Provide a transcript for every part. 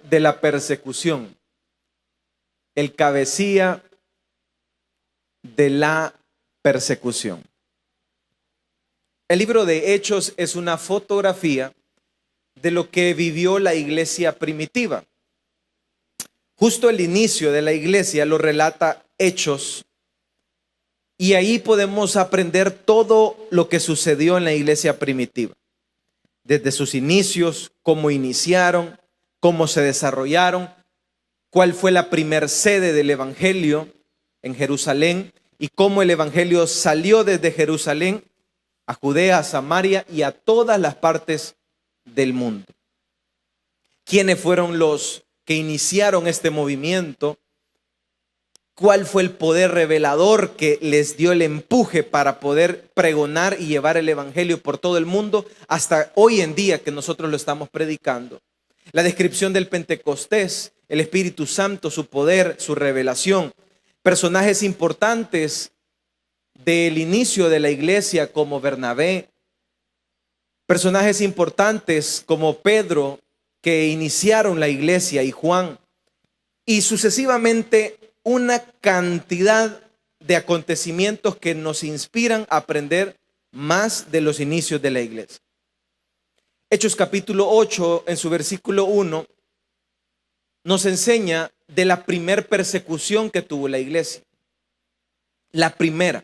de la persecución, el cabecilla de la persecución. El libro de Hechos es una fotografía de lo que vivió la iglesia primitiva. Justo el inicio de la iglesia lo relata Hechos, y ahí podemos aprender todo lo que sucedió en la iglesia primitiva. Desde sus inicios, cómo iniciaron, cómo se desarrollaron, cuál fue la primer sede del evangelio en Jerusalén y cómo el evangelio salió desde Jerusalén a Judea, a Samaria y a todas las partes del mundo. ¿Quiénes fueron los que iniciaron este movimiento? ¿Cuál fue el poder revelador que les dio el empuje para poder pregonar y llevar el evangelio por todo el mundo hasta hoy en día que nosotros lo estamos predicando? La descripción del Pentecostés, el Espíritu Santo, su poder, su revelación. Personajes importantes del inicio de la iglesia como Bernabé. Personajes importantes como Pedro, que iniciaron la iglesia, y Juan. Y sucesivamente una cantidad de acontecimientos que nos inspiran a aprender más de los inicios de la iglesia. Hechos capítulo 8, en su versículo 1, nos enseña de la primer persecución que tuvo la iglesia. La primera.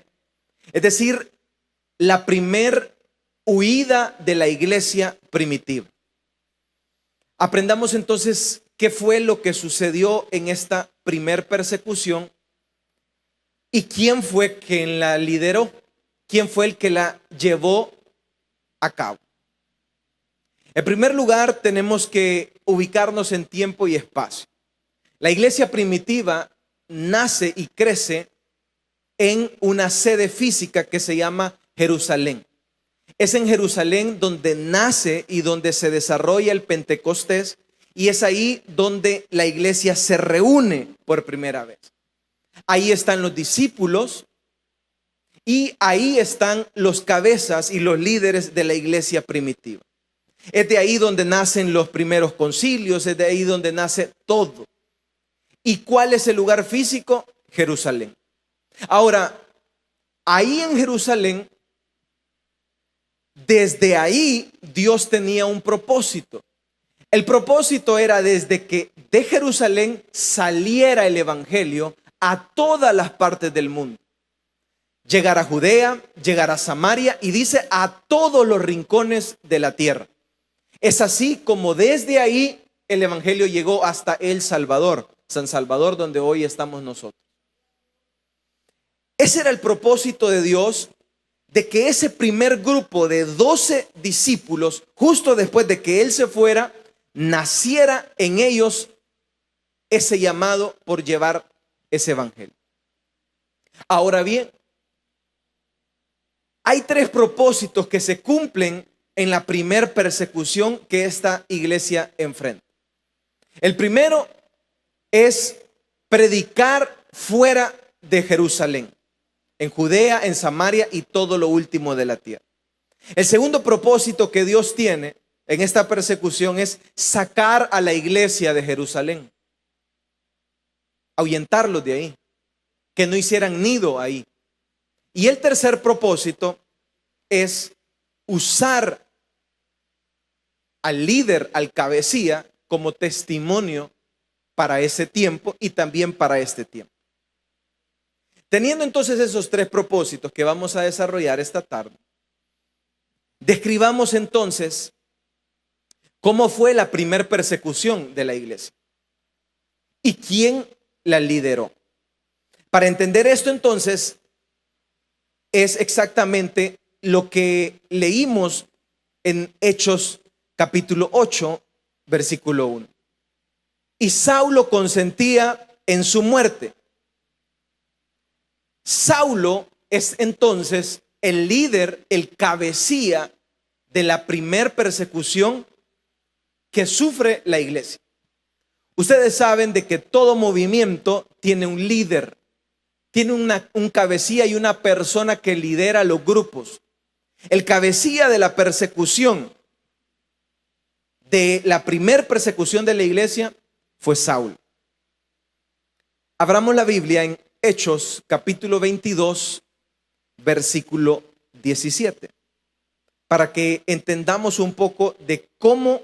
Es decir, la primer huida de la iglesia primitiva. Aprendamos entonces qué fue lo que sucedió en esta primer persecución y quién fue quien la lideró, quién fue el que la llevó a cabo. En primer lugar, tenemos que ubicarnos en tiempo y espacio. La iglesia primitiva nace y crece en una sede física que se llama Jerusalén. Es en Jerusalén donde nace y donde se desarrolla el Pentecostés, y es ahí donde la iglesia se reúne por primera vez. Ahí están los discípulos y ahí están los cabezas y los líderes de la iglesia primitiva. Es de ahí donde nacen los primeros concilios, es de ahí donde nace todo. ¿Y cuál es el lugar físico? Jerusalén. Ahora, ahí en Jerusalén, desde ahí Dios tenía un propósito. El propósito era desde que de Jerusalén saliera el evangelio a todas las partes del mundo. Llegar a Judea, llegar a Samaria y dice a todos los rincones de la tierra. Es así como desde ahí el evangelio llegó hasta El Salvador, San Salvador, donde hoy estamos nosotros. Ese era el propósito de Dios, de que ese primer grupo de 12 discípulos, justo después de que Él se fuera, naciera en ellos ese llamado por llevar ese evangelio. Ahora bien, hay 3 propósitos que se cumplen en la primer persecución que esta iglesia enfrenta. El primero es predicar fuera de Jerusalén, en Judea, en Samaria y todo lo último de la tierra. El segundo propósito que Dios tiene en esta persecución es sacar a la iglesia de Jerusalén, ahuyentarlos de ahí, que no hicieran nido ahí. Y el tercer propósito es usar al líder, al cabecilla, como testimonio para ese tiempo y también para este tiempo. Teniendo entonces esos 3 propósitos que vamos a desarrollar esta tarde, describamos entonces cómo fue la primer persecución de la iglesia y quién la lideró. Para entender esto entonces es exactamente lo que leímos en Hechos capítulo 8, versículo 1. Y Saulo consentía en su muerte. Saulo es entonces el líder, el cabecilla de la primer persecución que sufre la iglesia. Ustedes saben de que todo movimiento tiene un líder, tiene un cabecilla y una persona que lidera los grupos. El cabecilla de la persecución de la primer persecución de la iglesia fue Saulo. Abramos la Biblia en Hechos capítulo 22, versículo 17, para que entendamos un poco de cómo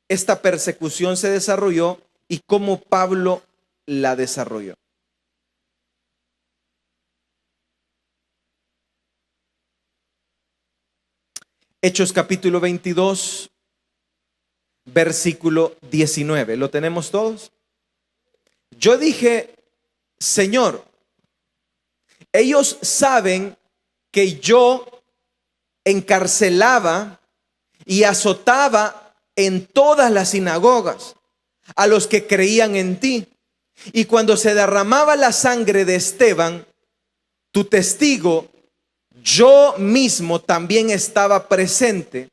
esta persecución se desarrolló y cómo Pablo la desarrolló. Hechos capítulo 22, versículo 19. ¿Lo tenemos todos? Yo dije, Señor, ellos saben que yo encarcelaba y azotaba en todas las sinagogas a los que creían en ti. Y cuando se derramaba la sangre de Esteban, tu testigo, yo mismo también estaba presente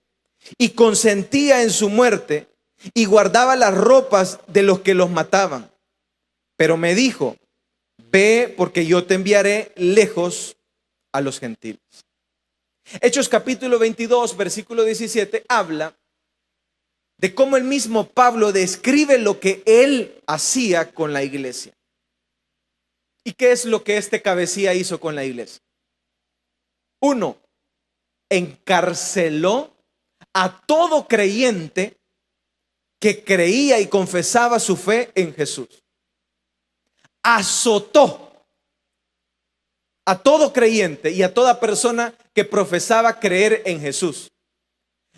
y consentía en su muerte y guardaba las ropas de los que los mataban. Pero me dijo, ve porque yo te enviaré lejos a los gentiles. Hechos capítulo 22, versículo 17 habla de cómo el mismo Pablo describe lo que él hacía con la iglesia. ¿Y qué es lo que este cabecilla hizo con la iglesia? Uno, encarceló a todo creyente que creía y confesaba su fe en Jesús. Azotó a todo creyente y a toda persona que profesaba creer en Jesús.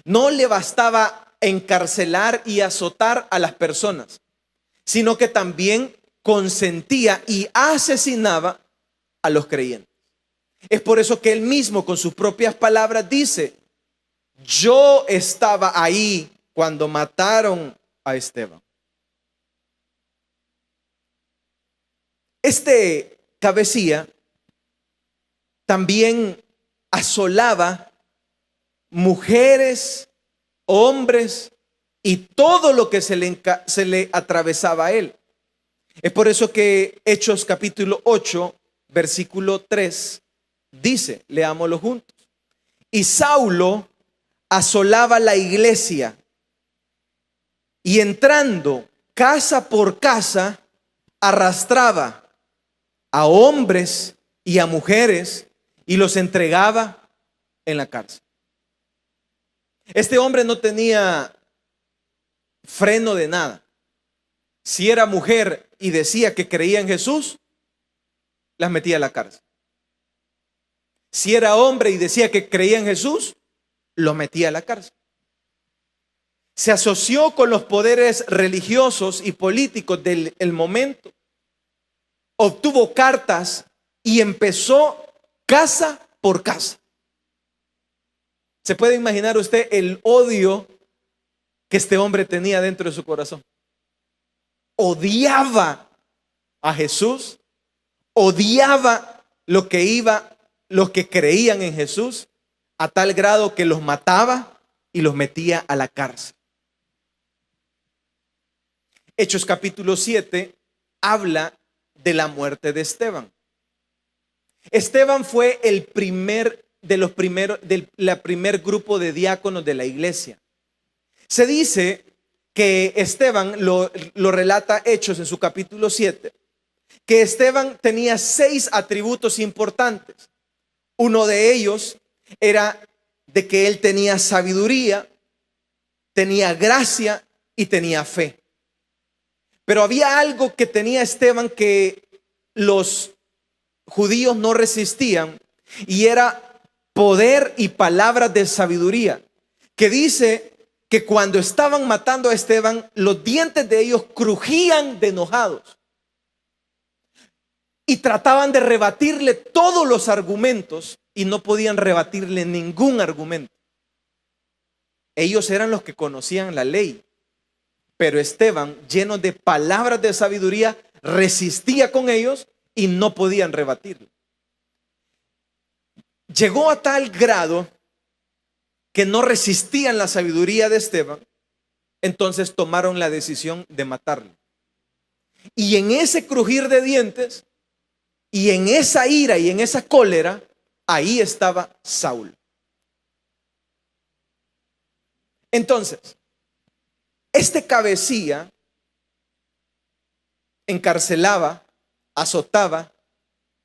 No le bastaba encarcelar y azotar a las personas, sino que también consentía y asesinaba a los creyentes. Es por eso que él mismo con sus propias palabras dice, yo estaba ahí cuando mataron a Esteban. Este cabecilla también asolaba mujeres, hombres y todo lo que se le atravesaba a él. Es por eso que Hechos capítulo 8, versículo 3 dice, leámoslo juntos. Y Saulo asolaba la iglesia y entrando casa por casa arrastraba a hombres y a mujeres y los entregaba en la cárcel. Este hombre no tenía freno de nada. Si era mujer y decía que creía en Jesús, las metía a la cárcel. Si era hombre y decía que creía en Jesús, lo metía a la cárcel. Se asoció con los poderes religiosos y políticos del momento. Obtuvo cartas y empezó casa por casa. ¿Se puede imaginar usted el odio que este hombre tenía dentro de su corazón? Odiaba a Jesús, odiaba los que creían en Jesús, a tal grado que los mataba y los metía a la cárcel. Hechos capítulo 7 habla de la muerte de Esteban. Esteban fue el primer grupo de diáconos de la iglesia. Se dice que Esteban, lo relata Hechos en su capítulo 7, que Esteban tenía 6 atributos importantes. Uno de ellos era de que él tenía sabiduría, tenía gracia y tenía fe. Pero había algo que tenía Esteban que los judíos no resistían, y era poder y palabras de sabiduría, que dice que cuando estaban matando a Esteban, los dientes de ellos crujían de enojados y trataban de rebatirle todos los argumentos y no podían rebatirle ningún argumento. Ellos eran los que conocían la ley, pero Esteban, lleno de palabras de sabiduría, resistía con ellos y no podían rebatirlo. Llegó a tal grado que no resistían la sabiduría de Esteban, entonces tomaron la decisión de matarlo. Y en ese crujir de dientes, y en esa ira y en esa cólera, ahí estaba Saulo. Entonces, Este cabecilla encarcelaba, azotaba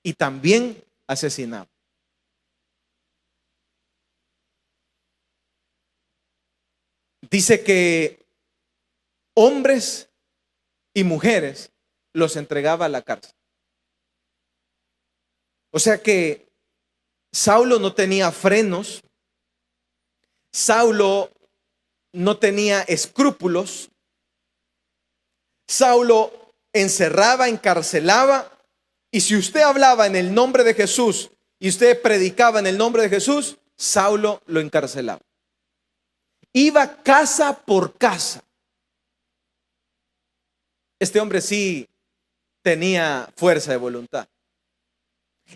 y también asesinaba. Dice que hombres y mujeres los entregaba a la cárcel. O sea que Saulo no tenía frenos, Saulo no tenía escrúpulos, Saulo encerraba, encarcelaba, y si usted hablaba en el nombre de Jesús y usted predicaba en el nombre de Jesús, Saulo lo encarcelaba. Iba casa por casa. Este hombre sí tenía fuerza de voluntad.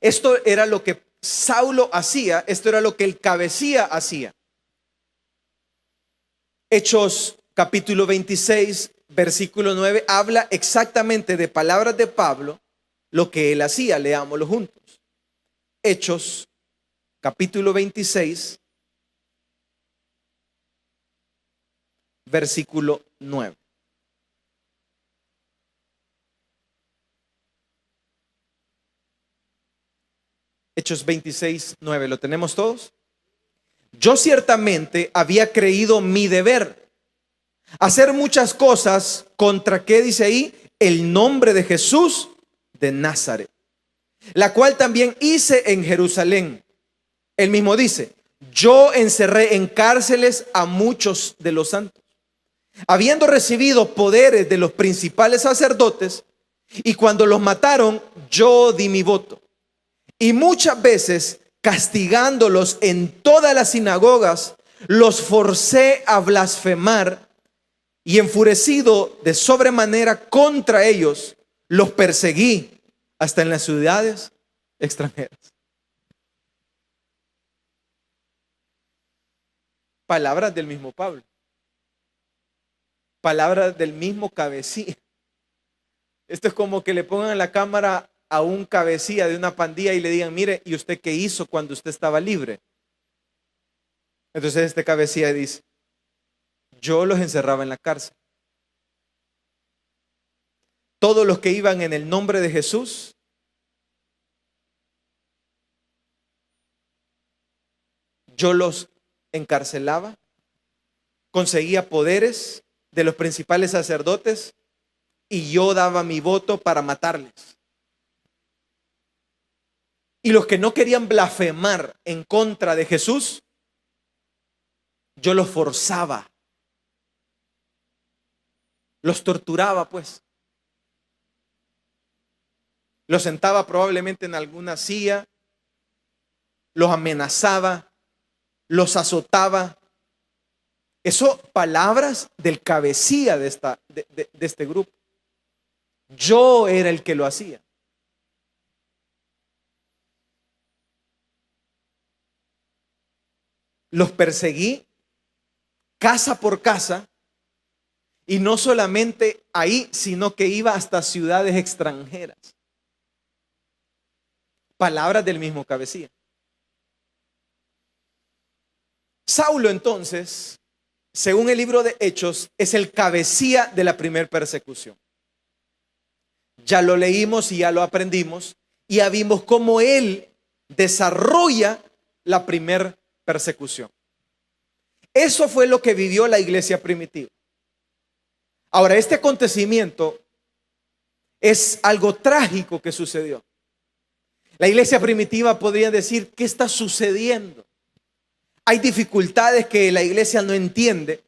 Esto era lo que Saulo hacía, esto era lo que el cabecilla hacía. Hechos capítulo 26, versículo 9, habla exactamente de palabras de Pablo, lo que él hacía. Leámoslo juntos. Hechos capítulo 26, versículo 9. Hechos 26, 9. ¿Lo tenemos todos? Yo ciertamente había creído mi deber hacer muchas cosas contra, ¿qué dice ahí? El nombre de Jesús de Nazaret, la cual también hice en Jerusalén. Él mismo dice: yo encerré en cárceles a muchos de los santos, habiendo recibido poderes de los principales sacerdotes, y cuando los mataron, yo di mi voto. Y muchas veces, castigándolos en todas las sinagogas, los forcé a blasfemar, y enfurecido de sobremanera contra ellos, los perseguí hasta en las ciudades extranjeras. Palabras del mismo Pablo. Palabras del mismo cabecilla. Esto es como que le pongan la cámara a un cabecilla de una pandilla y le digan: mire, ¿y usted qué hizo cuando usted estaba libre? Entonces este cabecilla dice: yo los encerraba en la cárcel. Todos los que iban en el nombre de Jesús, yo los encarcelaba, conseguía poderes de los principales sacerdotes y yo daba mi voto para matarles. Y los que no querían blasfemar en contra de Jesús, yo los forzaba, los torturaba, pues. Los sentaba probablemente en alguna silla, los amenazaba, los azotaba. Eso, palabras del cabecilla de este grupo. Yo era el que lo hacía. Los perseguí casa por casa, y no solamente ahí, sino que iba hasta ciudades extranjeras. Palabras del mismo cabecilla. Saulo, entonces, según el libro de Hechos, es el cabecilla de la primera persecución. Ya lo leímos y ya lo aprendimos, y ya vimos cómo él desarrolla la primera persecución. Eso fue lo que vivió la iglesia primitiva. Ahora, este acontecimiento es algo trágico que sucedió. La iglesia primitiva podría decir: ¿qué está sucediendo? Hay dificultades que la iglesia no entiende,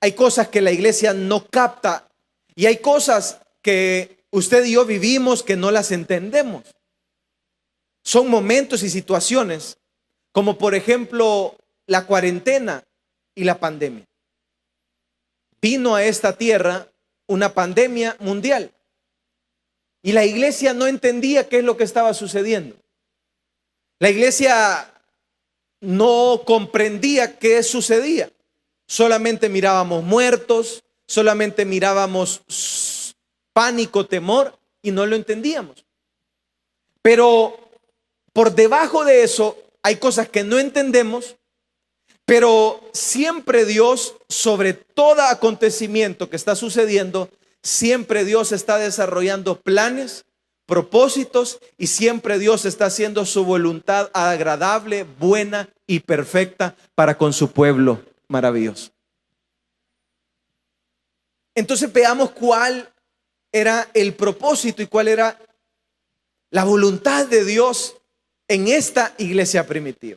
hay cosas que la iglesia no capta, y hay cosas que usted y yo vivimos que no las entendemos. Son momentos y situaciones como, por ejemplo, la cuarentena y la pandemia. Vino a esta tierra una pandemia mundial y la iglesia no entendía qué es lo que estaba sucediendo. La iglesia no comprendía qué sucedía. Solamente mirábamos muertos, solamente mirábamos pánico, temor, y no lo entendíamos. Pero por debajo de eso hay cosas que no entendemos, Pero siempre Dios, sobre todo acontecimiento que está sucediendo, siempre Dios está desarrollando planes, propósitos, y siempre Dios está haciendo su voluntad agradable, buena y perfecta para con su pueblo maravilloso. Entonces veamos cuál era el propósito y cuál era la voluntad de Dios en esta iglesia primitiva.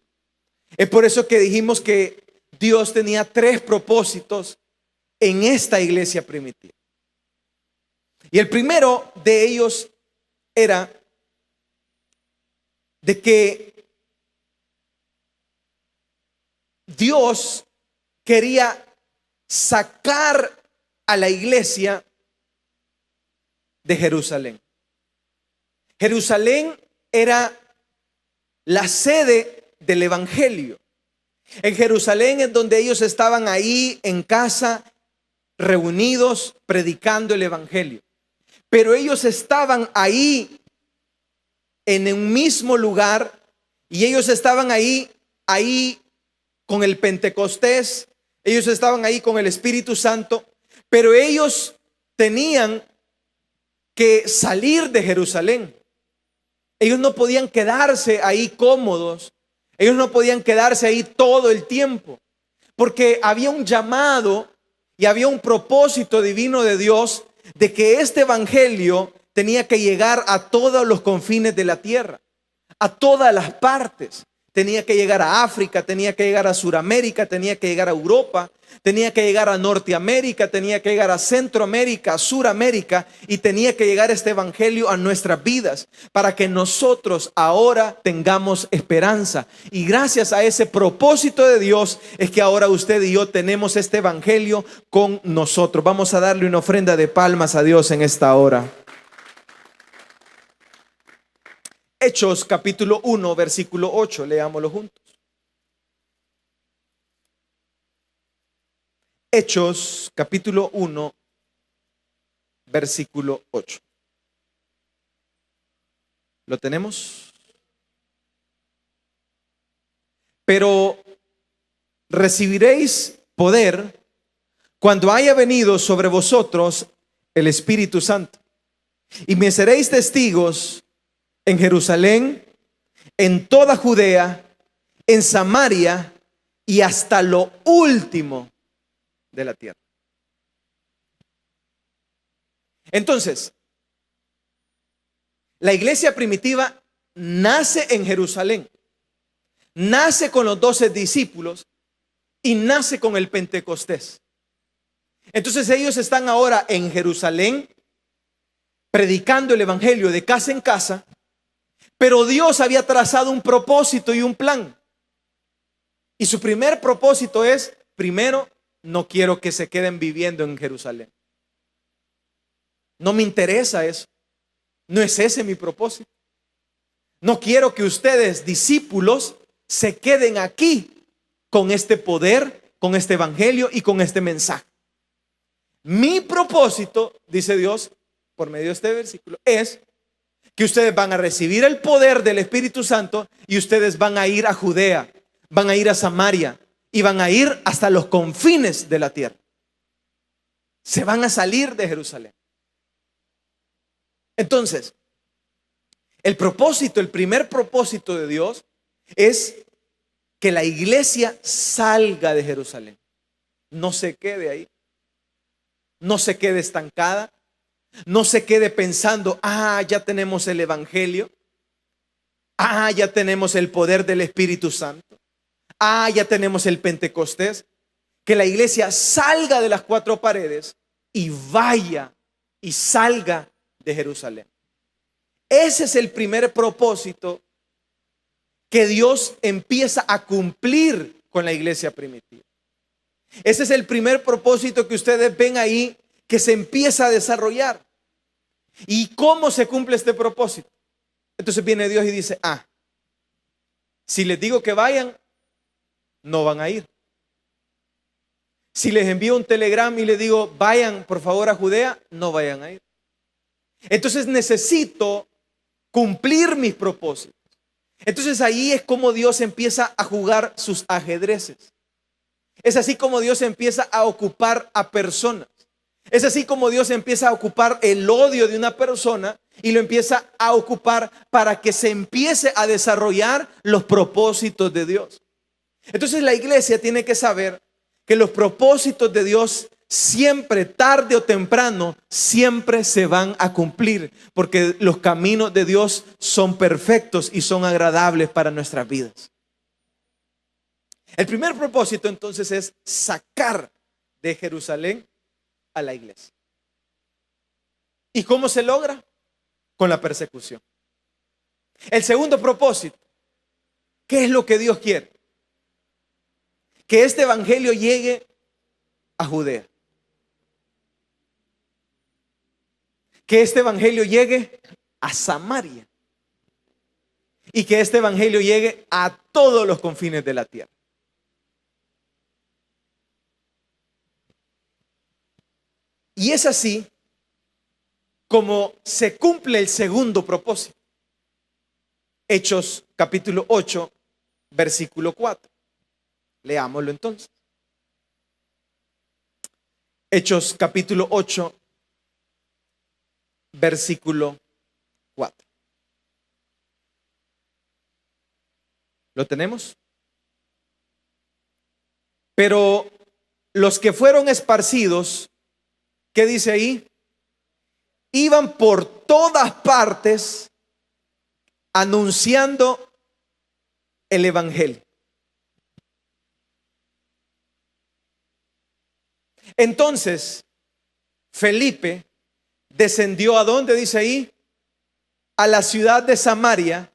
Es por eso que dijimos que Dios tenía 3 propósitos en esta iglesia primitiva. Y el primero de ellos era de que Dios quería sacar a la iglesia de Jerusalén. Jerusalén era la sede del evangelio. En Jerusalén es donde ellos estaban ahí en casa, reunidos, predicando el evangelio. Pero ellos estaban ahí en un mismo lugar, y ellos estaban ahí con el Pentecostés, ellos estaban ahí con el Espíritu Santo, pero ellos tenían que salir de Jerusalén. Ellos no podían quedarse ahí cómodos. Ellos no podían quedarse ahí todo el tiempo, porque había un llamado y había un propósito divino de Dios de que este evangelio tenía que llegar a todos los confines de la tierra, a todas las partes. Tenía que llegar a África, tenía que llegar a Suramérica, tenía que llegar a Europa, tenía que llegar a Norteamérica, tenía que llegar a Centroamérica, a Suramérica, y tenía que llegar este evangelio a nuestras vidas para que nosotros ahora tengamos esperanza. Y gracias a ese propósito de Dios es que ahora usted y yo tenemos este evangelio con nosotros. Vamos a darle una ofrenda de palmas a Dios en esta hora. Hechos capítulo 1, versículo 8, leámoslo juntos. Hechos capítulo 1, versículo 8. ¿Lo tenemos? Pero recibiréis poder cuando haya venido sobre vosotros el Espíritu Santo, y me seréis testigos en Jerusalén, en toda Judea, en Samaria y hasta lo último de la tierra. Entonces, la iglesia primitiva nace en Jerusalén, nace con los 12 discípulos y nace con el Pentecostés. Entonces ellos están ahora en Jerusalén predicando el evangelio de casa en casa. Pero Dios había trazado un propósito y un plan. Y su primer propósito es, primero, no quiero que se queden viviendo en Jerusalén. No me interesa eso. No es ese mi propósito. No quiero que ustedes, discípulos, se queden aquí con este poder, con este evangelio y con este mensaje. Mi propósito, dice Dios, por medio de este versículo, es que ustedes van a recibir el poder del Espíritu Santo y ustedes van a ir a Judea, van a ir a Samaria y van a ir hasta los confines de la tierra. Se van a salir de Jerusalén. Entonces, el propósito, el primer propósito de Dios es que la iglesia salga de Jerusalén. No se quede ahí. No se quede estancada. No se quede pensando, ya tenemos el evangelio. Ya tenemos el poder del Espíritu Santo. Ya tenemos el Pentecostés. Que la iglesia salga de las 4 paredes y vaya y salga de Jerusalén. Ese es el primer propósito que Dios empieza a cumplir con la iglesia primitiva. Ese es el primer propósito que ustedes ven ahí, que se empieza a desarrollar. ¿Y cómo se cumple este propósito? Entonces viene Dios y dice, si les digo que vayan, no van a ir. Si les envío un telegrama y les digo, vayan por favor a Judea, no vayan a ir. Entonces necesito cumplir mis propósitos. Entonces ahí es como Dios empieza a jugar sus ajedrezes. Es así como Dios empieza a ocupar a personas. Es así como Dios empieza a ocupar el odio de una persona y lo empieza a ocupar para que se empiece a desarrollar los propósitos de Dios. Entonces la iglesia tiene que saber que los propósitos de Dios siempre, tarde o temprano, siempre se van a cumplir, porque los caminos de Dios son perfectos y son agradables para nuestras vidas. El primer propósito entonces es sacar de Jerusalén a la iglesia. ¿Y cómo se logra? Con la persecución. El segundo propósito, ¿qué es lo que Dios quiere? Que este evangelio llegue a Judea. Que este evangelio llegue a Samaria. Y que este evangelio llegue a todos los confines de la tierra. Y es así como se cumple el segundo propósito. Hechos capítulo 8, versículo 4. Leámoslo entonces. Hechos capítulo 8, versículo 4. ¿Lo tenemos? Pero los que fueron esparcidos, ¿qué dice ahí? Iban por todas partes anunciando el evangelio. Entonces, Felipe descendió, ¿a dónde dice ahí? A la ciudad de Samaria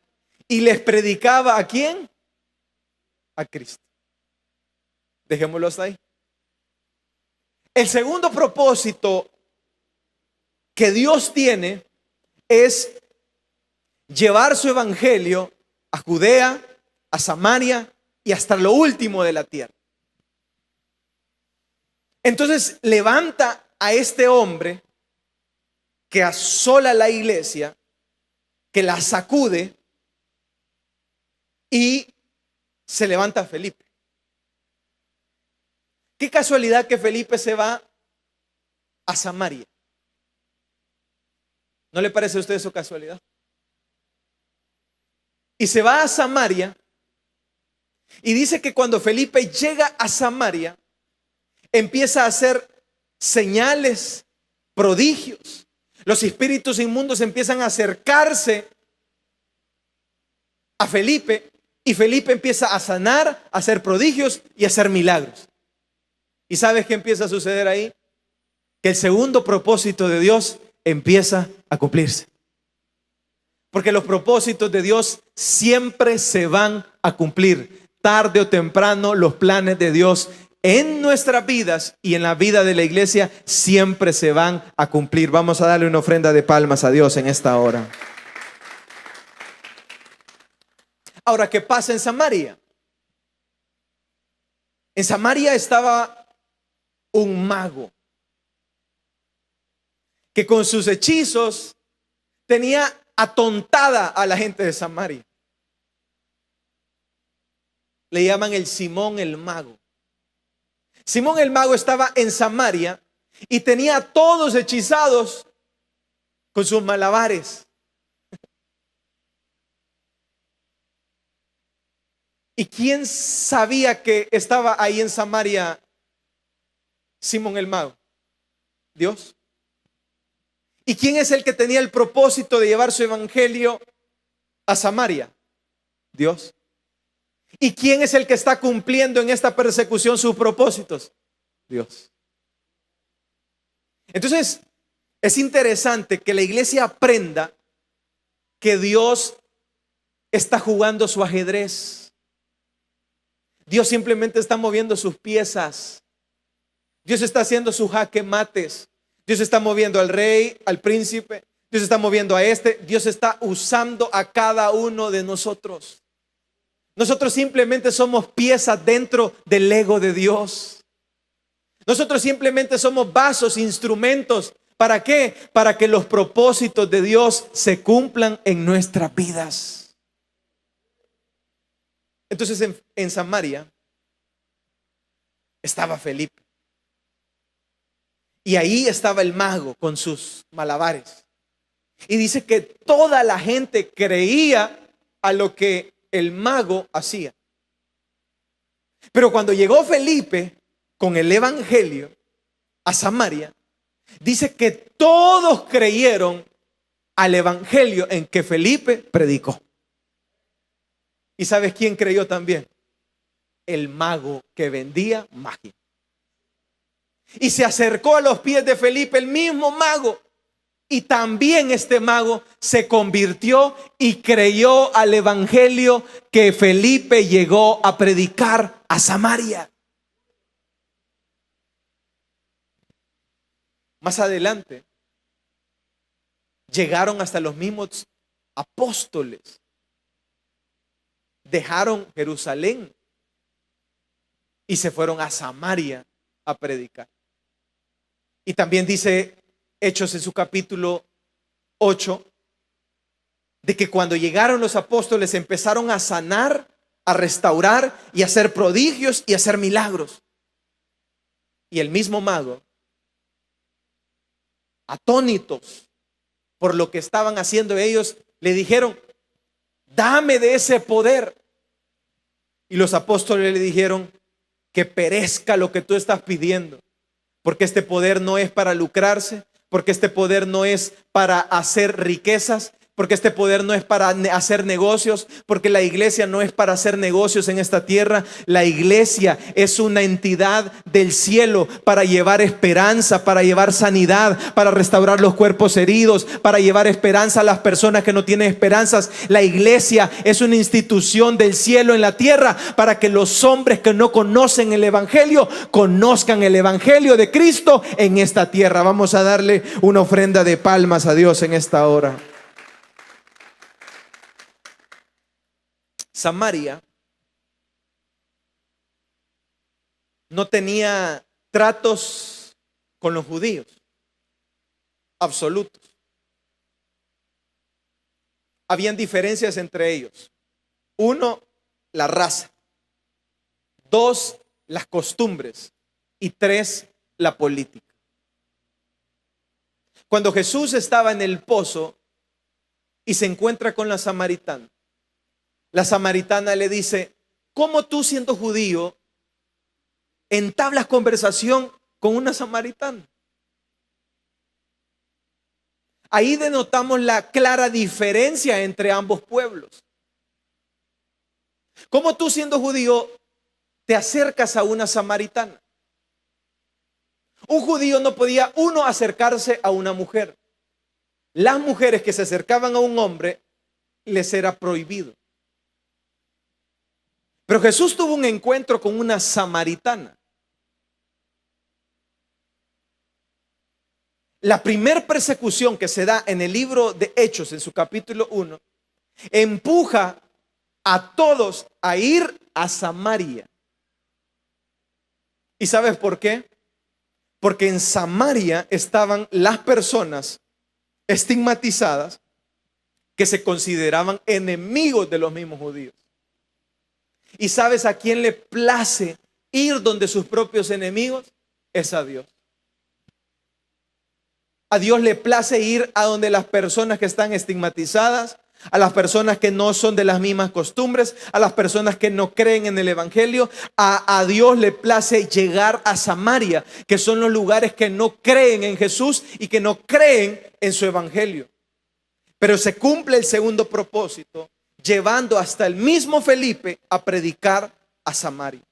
y les predicaba, ¿a quién? A Cristo. Dejémoslo hasta ahí. El segundo propósito que Dios tiene es llevar su evangelio a Judea, a Samaria y hasta lo último de la tierra. Entonces levanta a este hombre que asola la iglesia, que la sacude, y se levanta Felipe. Qué casualidad que Felipe se va a Samaria. ¿No le parece a usted eso casualidad? Y se va a Samaria y dice que cuando Felipe llega a Samaria, empieza a hacer señales, prodigios. Los espíritus inmundos empiezan a acercarse a Felipe y Felipe empieza a sanar, a hacer prodigios y a hacer milagros. ¿Y sabes qué empieza a suceder ahí? Que el segundo propósito de Dios empieza a cumplirse. Porque los propósitos de Dios siempre se van a cumplir. Tarde o temprano, los planes de Dios en nuestras vidas y en la vida de la iglesia siempre se van a cumplir. Vamos a darle una ofrenda de palmas a Dios en esta hora. Ahora, ¿qué pasa en Samaria? En Samaria estaba un mago que con sus hechizos tenía atontada a la gente de Samaria. Le llaman el Simón el mago. Simón el mago estaba en Samaria y tenía a todos hechizados con sus malabares. ¿Y quién sabía que estaba ahí en Samaria Simón el mago? Dios. ¿Y quién es el que tenía el propósito de llevar su evangelio a Samaria? Dios. ¿Y quién es el que está cumpliendo en esta persecución sus propósitos? Dios. Entonces, es interesante que la iglesia aprenda que Dios está jugando su ajedrez. Dios simplemente está moviendo sus piezas. Dios está haciendo su jaque mates. Dios está moviendo al rey, al príncipe. Dios está moviendo a este. Dios está usando a cada uno de nosotros. Nosotros simplemente somos piezas dentro del ego de Dios. Nosotros simplemente somos vasos, instrumentos. ¿Para qué? Para que los propósitos de Dios se cumplan en nuestras vidas. Entonces en Samaria estaba Felipe. Y ahí estaba el mago con sus malabares. Y dice que toda la gente creía a lo que el mago hacía. Pero cuando llegó Felipe con el evangelio a Samaria, dice que todos creyeron al evangelio en que Felipe predicó. ¿Y sabes quién creyó también? El mago que vendía magia. Y se acercó a los pies de Felipe, el mismo mago. Y también este mago se convirtió y creyó al evangelio que Felipe llegó a predicar a Samaria. Más adelante, llegaron hasta los mismos apóstoles. Dejaron Jerusalén y se fueron a Samaria a predicar. Y también dice Hechos en su capítulo 8, de que cuando llegaron los apóstoles empezaron a sanar, a restaurar y a hacer prodigios y a hacer milagros. Y el mismo mago, atónitos por lo que estaban haciendo ellos, le dijeron: dame de ese poder. Y los apóstoles le dijeron: que perezca lo que tú estás pidiendo, porque este poder no es para lucrarse, porque este poder no es para hacer riquezas, porque este poder no es para hacer negocios, porque la iglesia no es para hacer negocios en esta tierra. La iglesia es una entidad del cielo para llevar esperanza, para llevar sanidad, para restaurar los cuerpos heridos, para llevar esperanza a las personas que no tienen esperanzas. La iglesia es una institución del cielo en la tierra para que los hombres que no conocen el evangelio conozcan el evangelio de Cristo en esta tierra. Vamos a darle una ofrenda de palmas a Dios en esta hora. Samaria no tenía tratos con los judíos absolutos. Habían diferencias entre ellos. Uno, la raza. Dos, las costumbres. Y tres, la política. Cuando Jesús estaba en el pozo y se encuentra con la samaritana le dice: ¿cómo tú, siendo judío, entablas conversación con una samaritana? Ahí denotamos la clara diferencia entre ambos pueblos. ¿Cómo tú, siendo judío, te acercas a una samaritana? Un judío no podía, acercarse a una mujer. Las mujeres que se acercaban a un hombre les era prohibido. Pero Jesús tuvo un encuentro con una samaritana. La primer persecución que se da en el libro de Hechos, en su capítulo 1, empuja a todos a ir a Samaria. ¿Y sabes por qué? Porque en Samaria estaban las personas estigmatizadas que se consideraban enemigos de los mismos judíos. ¿Y sabes a quién le place ir donde sus propios enemigos? Es a Dios. A Dios le place ir a donde las personas que están estigmatizadas, a las personas que no son de las mismas costumbres, a las personas que no creen en el evangelio. A Dios le place llegar a Samaria, que son los lugares que no creen en Jesús y que no creen en su evangelio. Pero se cumple el segundo propósito, llevando hasta el mismo Felipe a predicar a Samaria.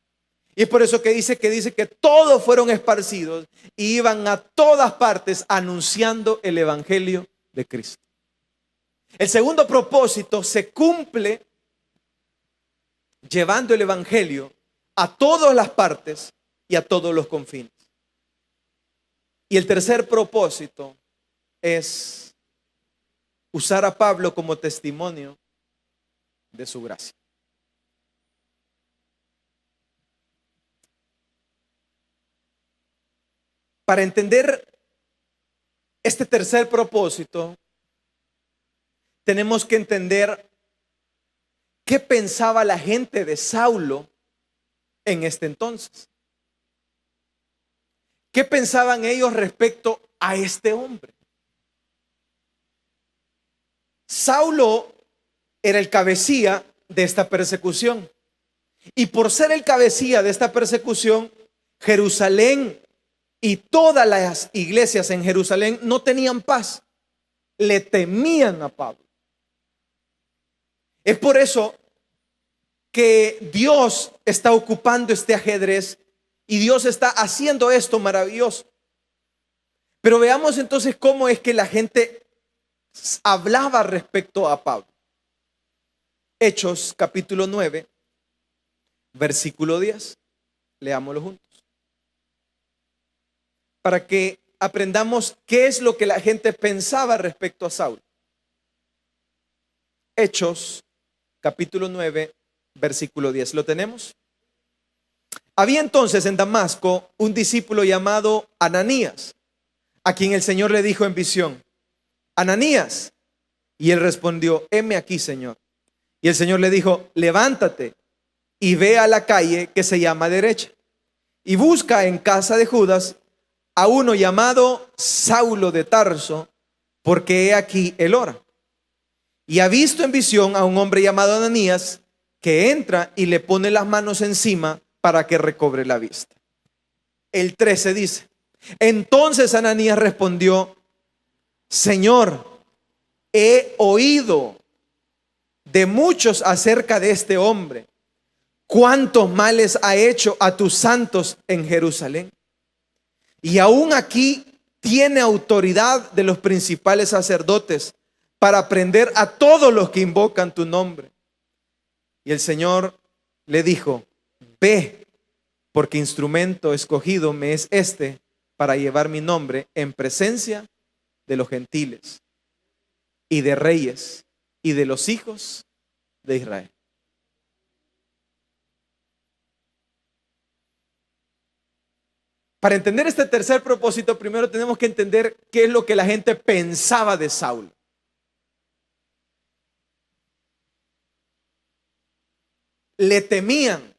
Y es por eso que dice que todos fueron esparcidos y iban a todas partes anunciando el evangelio de Cristo. El segundo propósito se cumple llevando el evangelio a todas las partes y a todos los confines. Y el tercer propósito es usar a Pablo como testimonio de su gracia. Para entender este tercer propósito, tenemos que entender qué pensaba la gente de Saulo en este entonces. ¿Qué pensaban ellos respecto a este hombre? Saulo era el cabecilla de esta persecución. Y por ser el cabecilla de esta persecución, Jerusalén y todas las iglesias en Jerusalén no tenían paz. Le temían a Pablo. Es por eso que Dios está ocupando este ajedrez y Dios está haciendo esto maravilloso. Pero veamos entonces cómo es que la gente hablaba respecto a Pablo. Hechos capítulo 9, versículo 10. Leámoslo juntos. Para que aprendamos qué es lo que la gente pensaba respecto a Saulo. Hechos capítulo 9, versículo 10. ¿Lo tenemos? Había entonces en Damasco un discípulo llamado Ananías, a quien el Señor le dijo en visión: Ananías. Y él respondió: heme aquí, Señor. Y el Señor le dijo: levántate y ve a la calle que se llama Derecha, y busca en casa de Judas a uno llamado Saulo de Tarso, porque he aquí él ora. Y ha visto en visión a un hombre llamado Ananías, que entra y le pone las manos encima para que recobre la vista. El 13 dice: entonces Ananías respondió: Señor, he oído de muchos acerca de este hombre, cuántos males ha hecho a tus santos en Jerusalén. Y aún aquí tiene autoridad de los principales sacerdotes para prender a todos los que invocan tu nombre. Y el Señor le dijo: ve, porque instrumento escogido me es este para llevar mi nombre en presencia de los gentiles y de reyes y de los hijos de Israel. Para entender este tercer propósito, primero tenemos que entender qué es lo que la gente pensaba de Saulo. Le temían.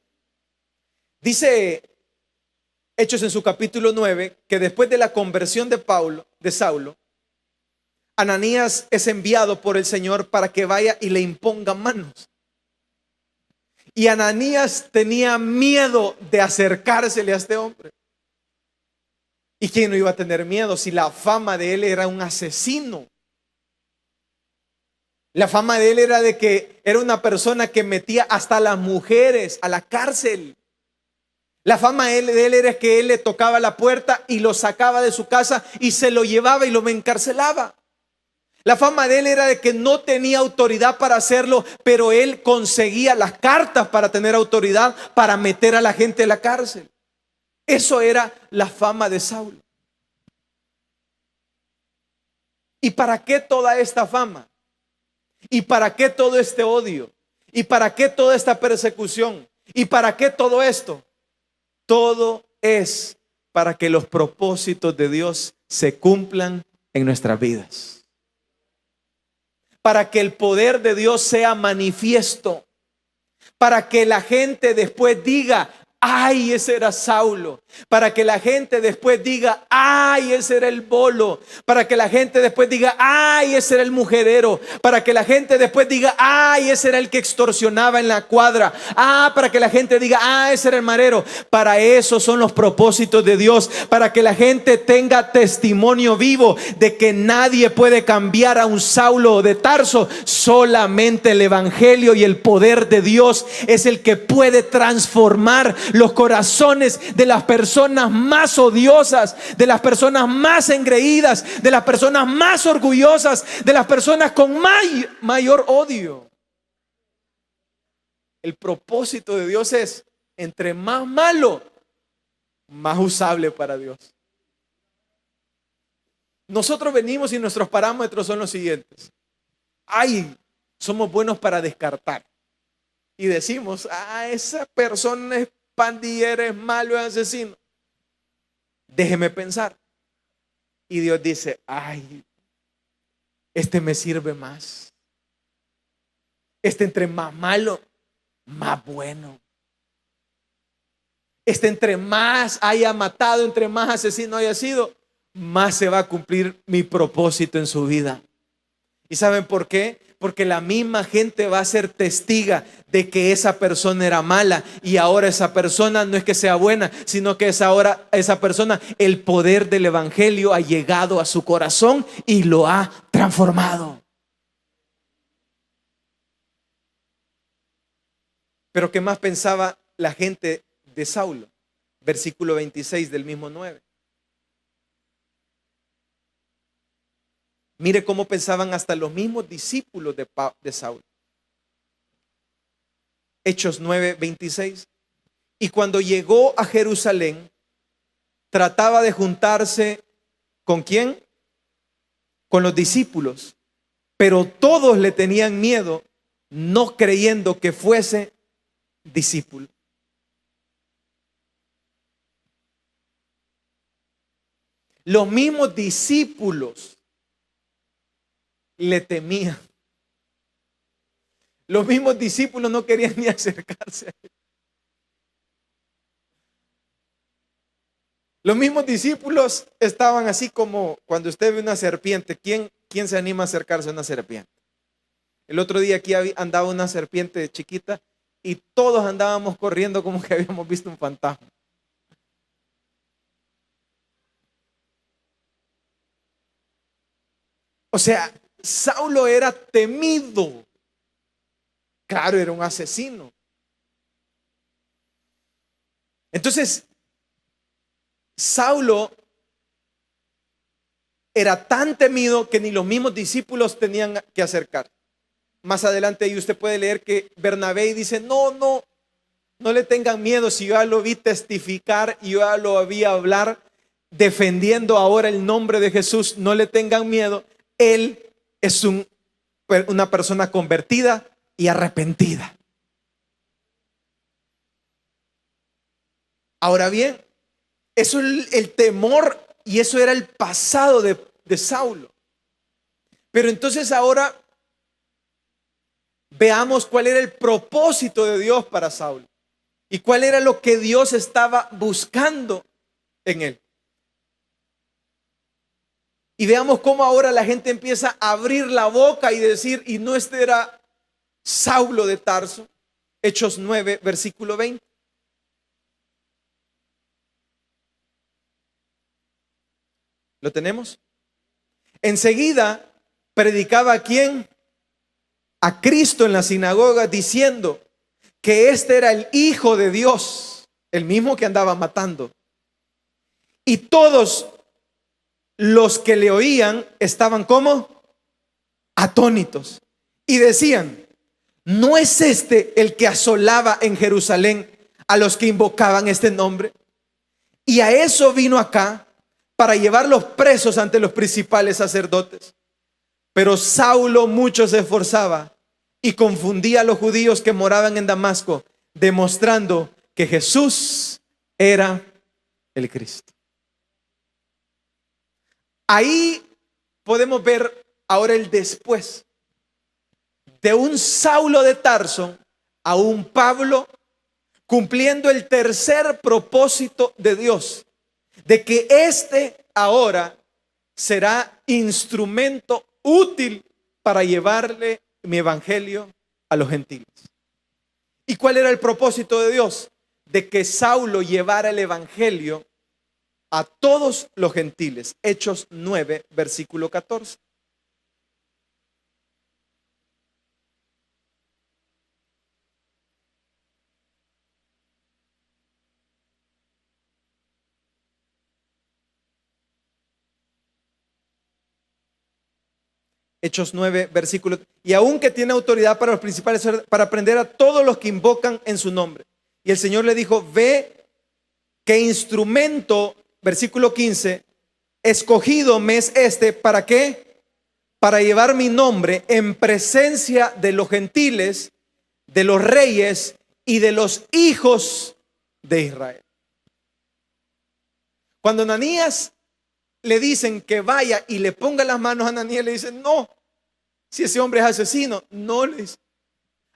Dice Hechos en su capítulo 9 que después de la conversión de Saulo, Ananías es enviado por el Señor para que vaya y le imponga manos. Y Ananías tenía miedo de acercársele a este hombre. ¿Y quién no iba a tener miedo si la fama de él era un asesino? La fama de él era de que era una persona que metía hasta a las mujeres a la cárcel. La fama de él era que él le tocaba la puerta y lo sacaba de su casa y se lo llevaba y lo encarcelaba. La fama de él era de que no tenía autoridad para hacerlo, pero él conseguía las cartas para tener autoridad para meter a la gente en la cárcel. Eso era la fama de Saulo. ¿Y para qué toda esta fama? ¿Y para qué todo este odio? ¿Y para qué toda esta persecución? ¿Y para qué todo esto? Todo es para que los propósitos de Dios se cumplan en nuestras vidas. Para que el poder de Dios sea manifiesto. Para que la gente después diga: ay, ese era Saulo. Para que la gente después diga: ay, ese era el bolo. Para que la gente después diga: ay, ese era el mujerero. Para que la gente después diga: ay, ese era el que extorsionaba en la cuadra. Para que la gente diga: ese era el marero. Para eso son los propósitos de Dios. Para que la gente tenga testimonio vivo de que nadie puede cambiar a un Saulo de Tarso. Solamente el evangelio y el poder de Dios es el que puede transformar los corazones de las personas más odiosas, de las personas más engreídas, de las personas más orgullosas, de las personas con mayor odio. El propósito de Dios es: entre más malo, más usable para Dios. Nosotros venimos y nuestros parámetros son los siguientes. Somos buenos para descartar. Y decimos: esa persona es pandillero, es malo, es asesino. Déjeme pensar. Y Dios dice: este me sirve más. Este entre más malo, más bueno. entre más haya matado, entre más asesino haya sido, más se va a cumplir mi propósito en su vida. ¿Y saben por qué? Porque la misma gente va a ser testiga de que esa persona era mala y ahora esa persona no es que sea buena, sino que es ahora esa persona, el poder del evangelio ha llegado a su corazón y lo ha transformado. Pero ¿qué más pensaba la gente de Saulo? Versículo 26 del mismo 9. Mire cómo pensaban hasta los mismos discípulos de Saulo. Hechos 9, 26. Y cuando llegó a Jerusalén, trataba de juntarse ¿con quién? Con los discípulos. Pero todos le tenían miedo, no creyendo que fuese discípulo. Los mismos discípulos le temían. Los mismos discípulos no querían ni acercarse a él. Los mismos discípulos estaban así como cuando usted ve una serpiente. ¿Quién se anima a acercarse a una serpiente? El otro día aquí andaba una serpiente chiquita y todos andábamos corriendo como que habíamos visto un fantasma. O sea, Saulo era temido. Claro, era un asesino. Entonces, Saulo era tan temido que ni los mismos discípulos tenían que acercar. Más adelante ahí usted puede leer que Bernabé dice, no le tengan miedo, si yo ya lo vi testificar y yo ya lo vi hablar defendiendo ahora el nombre de Jesús, no le tengan miedo. Él es una persona convertida y arrepentida. Ahora bien, eso es el temor y eso era el pasado de Saulo. Pero entonces ahora veamos cuál era el propósito de Dios para Saulo y cuál era lo que Dios estaba buscando en él. Y veamos cómo ahora la gente empieza a abrir la boca y decir, y no este era Saulo de Tarso. Hechos 9, versículo 20. ¿Lo tenemos? Enseguida predicaba a quién? A Cristo en la sinagoga, diciendo que este era el Hijo de Dios, el mismo que andaba matando. Y todos los que le oían estaban como atónitos y decían, ¿no es este el que asolaba en Jerusalén a los que invocaban este nombre? Y a eso vino acá, para llevarlos presos ante los principales sacerdotes. Pero Saulo mucho se esforzaba y confundía a los judíos que moraban en Damasco, demostrando que Jesús era el Cristo. Ahí podemos ver ahora el después de un Saulo de Tarso a un Pablo cumpliendo el tercer propósito de Dios, de que este ahora será instrumento útil para llevarle mi evangelio a los gentiles. ¿Y cuál era el propósito de Dios? De que Saulo llevara el evangelio a todos los gentiles. Hechos 9, versículo 14. Hechos 9, versículo. Y aunque tiene autoridad para los principales, para prender a todos los que invocan en su nombre. Y el Señor le dijo, ve qué instrumento, versículo 15, escogido me es este, ¿para qué? Para llevar mi nombre en presencia de los gentiles, de los reyes y de los hijos de Israel. Cuando Ananías le dicen que vaya y le ponga las manos a Ananías, le dicen, no, si ese hombre es asesino, no les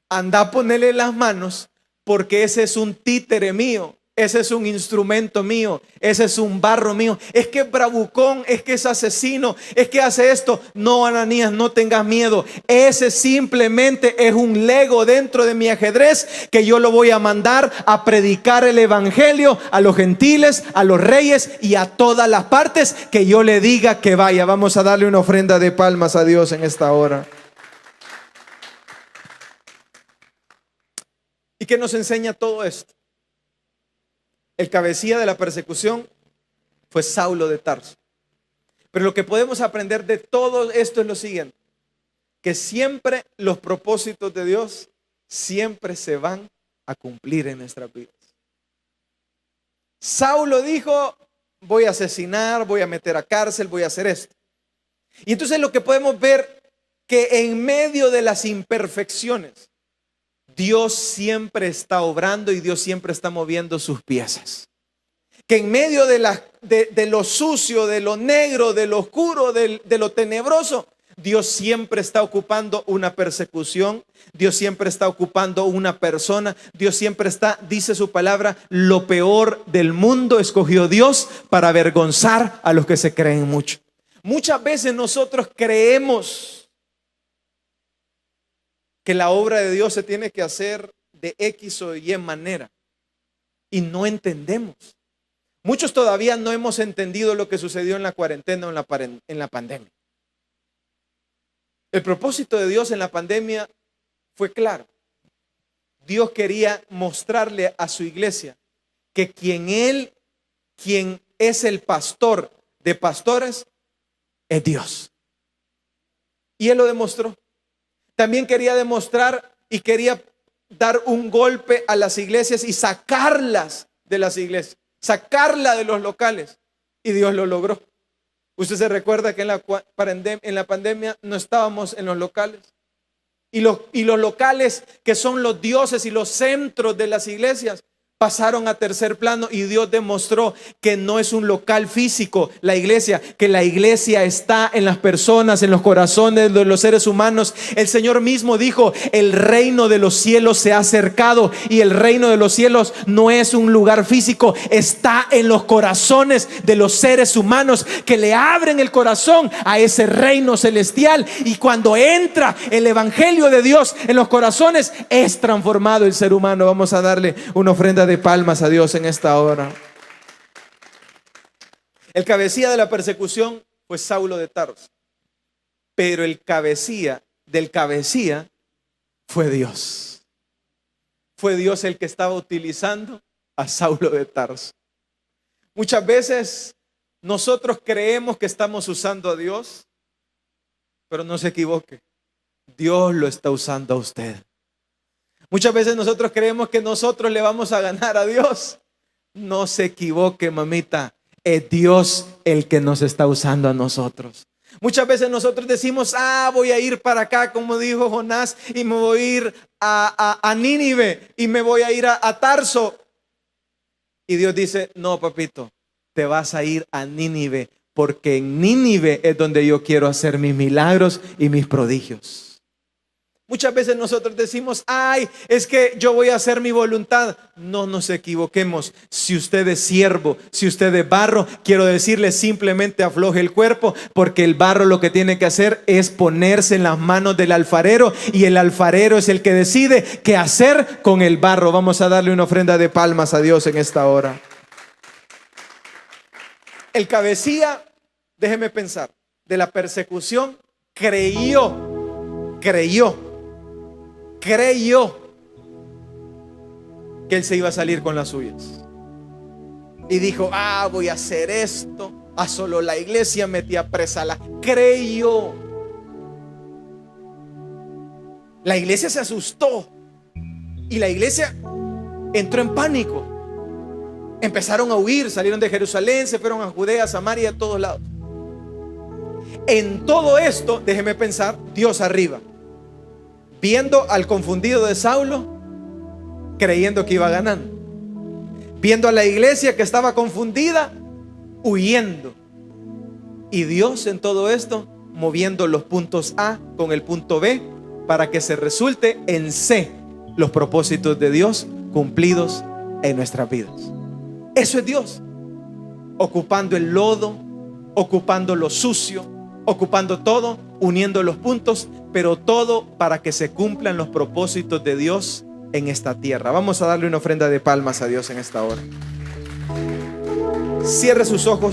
anda a ponerle las manos porque ese es un títere mío. ese es un instrumento mío, ese es un barro mío. Es que es bravucón, es que es asesino, es que hace esto. No, Ananías, no tengas miedo. Ese simplemente es un Lego dentro de mi ajedrez que yo lo voy a mandar a predicar el evangelio a los gentiles, a los reyes y a todas las partes que yo le diga que vaya. Vamos a darle una ofrenda de palmas a Dios en esta hora. ¿Y qué nos enseña todo esto? El cabecilla de la persecución fue Saulo de Tarso. Pero lo que podemos aprender de todo esto es lo siguiente: que siempre los propósitos de Dios siempre se van a cumplir en nuestras vidas. Saulo dijo: voy a asesinar, voy a meter a cárcel, voy a hacer esto. Y entonces lo que podemos ver, que en medio de las imperfecciones, Dios siempre está obrando y Dios siempre está moviendo sus piezas. Que en medio de lo sucio, de lo negro, de lo oscuro, de lo tenebroso, Dios siempre está ocupando una persecución. Dios siempre está ocupando una persona. Dios siempre está, dice su palabra, lo peor del mundo escogió Dios para avergonzar a los que se creen mucho. Muchas veces nosotros creemos que la obra de Dios se tiene que hacer de X o Y manera y no entendemos. Muchos todavía no hemos entendido lo que sucedió en la cuarentena o en la pandemia. El propósito de Dios en la pandemia fue claro. Dios quería mostrarle a su iglesia que quien es el pastor de pastores, es Dios. Y Él lo demostró. También quería demostrar y quería dar un golpe a las iglesias y sacarlas de las iglesias, sacarla de los locales. Y Dios lo logró. Usted se recuerda que en la pandemia no estábamos en los locales. Y los locales, que son los dioses y los centros de las iglesias, pasaron a tercer plano, y Dios demostró que no es un local físico la iglesia, que la iglesia está en las personas, en los corazones de los seres humanos. El Señor mismo dijo: el reino de los cielos se ha acercado, y el reino de los cielos no es un lugar físico, está en los corazones de los seres humanos que le abren el corazón a ese reino celestial. Y cuando entra el evangelio de Dios en los corazones, es transformado el ser humano. Vamos a darle una ofrenda de palmas a Dios en esta hora. El cabecilla de la persecución fue Saulo de Tarso, pero el cabecilla del cabecilla fue Dios. Fue Dios el que estaba utilizando a Saulo de Tarso. Muchas veces nosotros creemos que estamos usando a Dios, pero no se equivoque, Dios lo está usando a usted. Muchas veces nosotros creemos que nosotros le vamos a ganar a Dios. No se equivoque, mamita. Es Dios el que nos está usando a nosotros. Muchas veces nosotros decimos: voy a ir para acá, como dijo Jonás, y me voy a ir a Nínive, y me voy a ir a Tarso. Y Dios dice: no, papito, te vas a ir a Nínive, porque en Nínive es donde yo quiero hacer mis milagros y mis prodigios. Muchas veces nosotros decimos: es que yo voy a hacer mi voluntad. No nos equivoquemos. Si usted es siervo, si usted es barro, quiero decirle: simplemente afloje el cuerpo, porque el barro lo que tiene que hacer es ponerse en las manos del alfarero, y el alfarero es el que decide qué hacer con el barro. Vamos a darle una ofrenda de palmas a Dios en esta hora. El cabecilla, déjeme pensar, de la persecución creyó que él se iba a salir con las suyas. Y dijo: voy a hacer esto. Solo la iglesia metía presa creyó. La iglesia se asustó. Y la iglesia entró en pánico. Empezaron a huir, salieron de Jerusalén, se fueron a Judea, Samaria, a todos lados. En todo esto, déjeme pensar, Dios arriba, viendo al confundido de Saulo, creyendo que iba ganando. Viendo a la iglesia que estaba confundida, huyendo. Y Dios en todo esto, moviendo los puntos A con el punto B, para que se resulte en C los propósitos de Dios cumplidos en nuestras vidas. Eso es Dios. Ocupando el lodo, ocupando lo sucio, ocupando todo, uniendo los puntos, pero todo para que se cumplan los propósitos de Dios en esta tierra. Vamos a darle una ofrenda de palmas a Dios en esta hora. Cierre sus ojos.